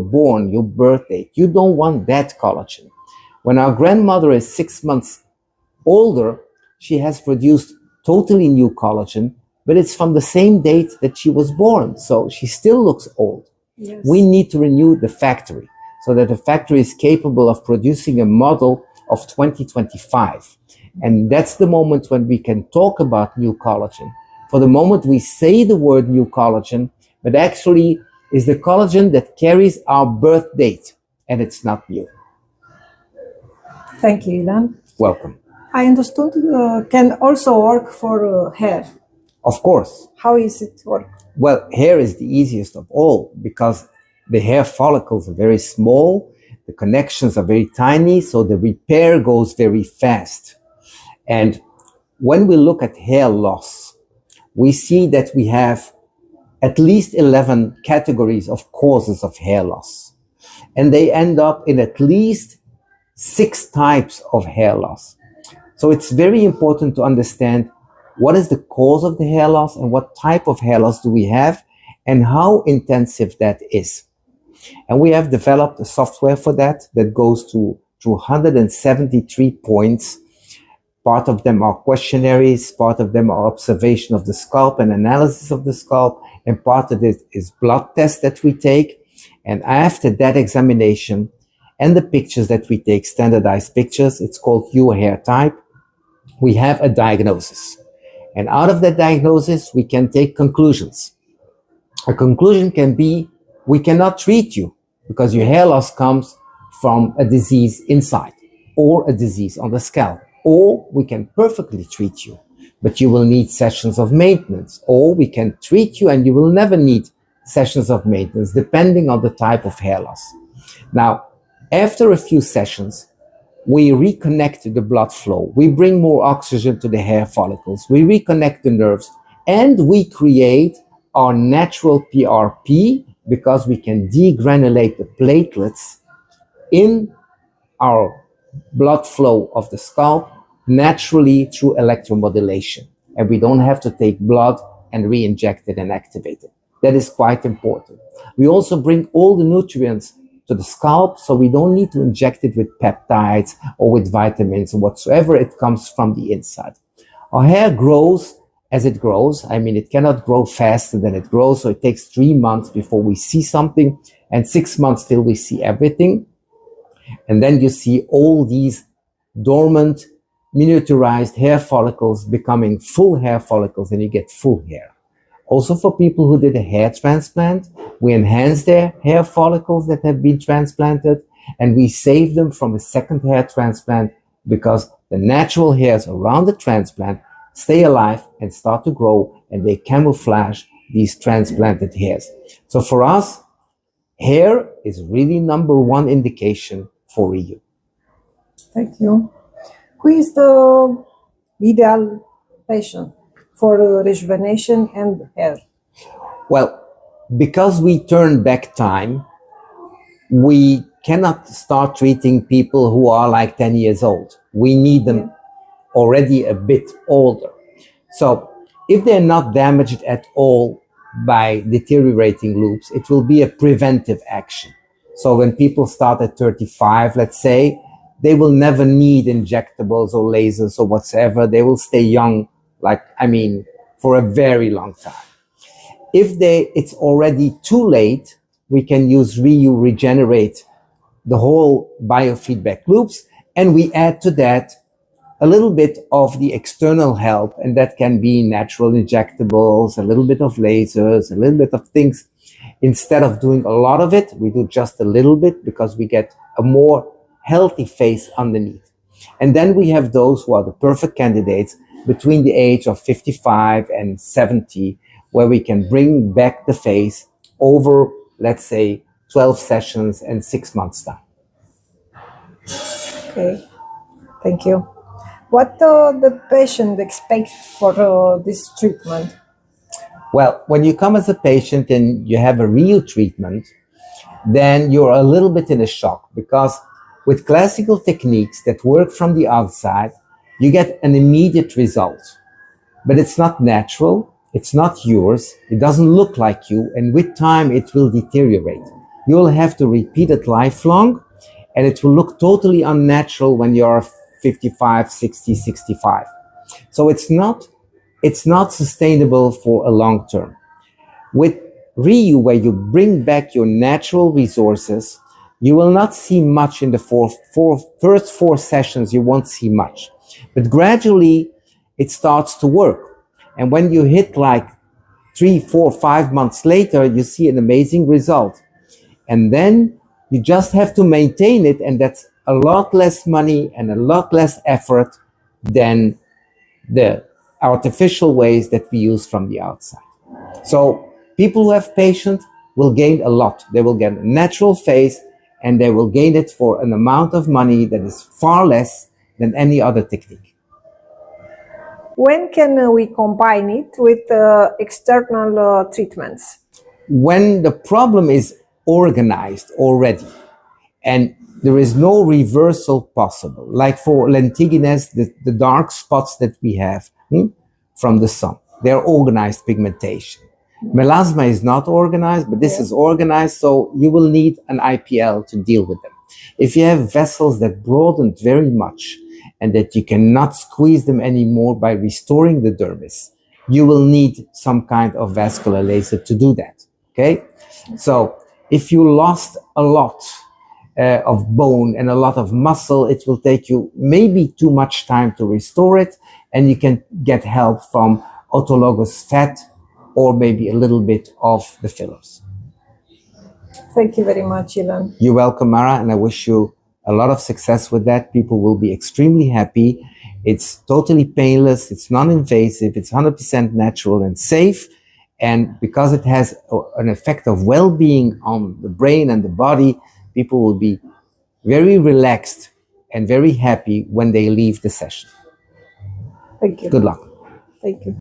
born, your birth date. You don't want that collagen. When our grandmother is 6 months older, she has produced totally new collagen, but it's from the same date that she was born. So she still looks old. Yes. We need to renew the factory so that the factory is capable of producing a model of 2025. And that's the moment when we can talk about new collagen. For the moment, we say the word new collagen, but actually is the collagen that carries our birth date, and it's not new. Thank you, Ilan. Welcome. I understood can also work for hair. Of course. How is it work? Well, hair is the easiest of all because the hair follicles are very small, the connections are very tiny, so the repair goes very fast. And when we look at hair loss, we see that we have at least 11 categories of causes of hair loss. And they end up in at least 6 types of hair loss. So it's very important to understand what is the cause of the hair loss and what type of hair loss do we have and how intensive that is. And we have developed a software for that goes through 173 points. Part of them are questionnaires, part of them are observation of the scalp and analysis of the scalp, and part of it is blood tests that we take. And after that examination and the pictures that we take, standardized pictures, it's called your hair type, we have a diagnosis. And out of that diagnosis, we can take conclusions. A conclusion can be, we cannot treat you because your hair loss comes from a disease inside or a disease on the scalp. Or we can perfectly treat you, but you will need sessions of maintenance. Or we can treat you and you will never need sessions of maintenance, depending on the type of hair loss. Now, after a few sessions, we reconnect the blood flow. We bring more oxygen to the hair follicles. We reconnect the nerves and we create our natural PRP because we can degranulate the platelets in our blood flow of the scalp naturally through electromodulation. And we don't have to take blood and re-inject it and activate it. That is quite important. We also bring all the nutrients to the scalp, so we don't need to inject it with peptides or with vitamins or whatsoever. It comes from the inside. Our hair grows as it grows. I mean, it cannot grow faster than it grows, so it takes 3 months before we see something and 6 months till we see everything. And then you see all these dormant, miniaturized hair follicles becoming full hair follicles, and you get full hair. Also, for people who did a hair transplant, we enhance their hair follicles that have been transplanted, and we save them from a second hair transplant because the natural hairs around the transplant stay alive and start to grow, and they camouflage these transplanted hairs. So for us, hair is really number one indication for reuse. Thank you. Who is the ideal patient for rejuvenation and hair? Well, because we turn back time, we cannot start treating people who are like 10 years old. We need them already a bit older. So if they're not damaged at all by deteriorating loops, it will be a preventive action. So when people start at 35, let's say, they will never need injectables or lasers or whatsoever. They will stay young, for a very long time. If it's already too late, we can use regenerate the whole biofeedback loops, and we add to that a little bit of the external help, and that can be natural injectables, a little bit of lasers, a little bit of things. Instead of doing a lot of it, we do just a little bit because we get a more healthy face underneath. And then we have those who are the perfect candidates between the age of 55 and 70, where we can bring back the face over, let's say, 12 sessions and 6 months time. Okay, thank you. What the patient expect for this treatment? Well, when you come as a patient and you have a real treatment, then you're a little bit in a shock because with classical techniques that work from the outside, you get an immediate result. But it's not natural, it's not yours, it doesn't look like you, and with time it will deteriorate. you'll have to repeat it lifelong, and it will look totally unnatural when you're 55, 60, 65. So it's not sustainable for a long term. With Ryu, where you bring back your natural resources, you will not see much in the first four sessions. You won't see much, but gradually it starts to work. And when you hit like 3, 4, 5 months later, you see an amazing result. And then you just have to maintain it, and that's a lot less money and a lot less effort than the artificial ways that we use from the outside. So people who have patience will gain a lot. They will get a natural face, and they will gain it for an amount of money that is far less than any other technique. When can we combine it with external treatments? When the problem is organized already and there is no reversal possible, like for lentiginous, the dark spots that we have from the sun, they're organized pigmentation. Melasma is not organized, but this is organized, so you will need an IPL to deal with them. If you have vessels that broadened very much and that you cannot squeeze them anymore by restoring the dermis, you will need some kind of vascular laser to do that, okay? So if you lost a lot of bone and a lot of muscle, it will take you maybe too much time to restore it, and you can get help from autologous fat or maybe a little bit of the fillers. Thank you very much, Ilan. You're welcome, Mara, and I wish you a lot of success with that. People will be extremely happy. It's totally painless, it's non-invasive, it's 100% natural and safe. And because it has an effect of well-being on the brain and the body, people will be very relaxed and very happy when they leave the session. Thank you. Good luck. Thank you.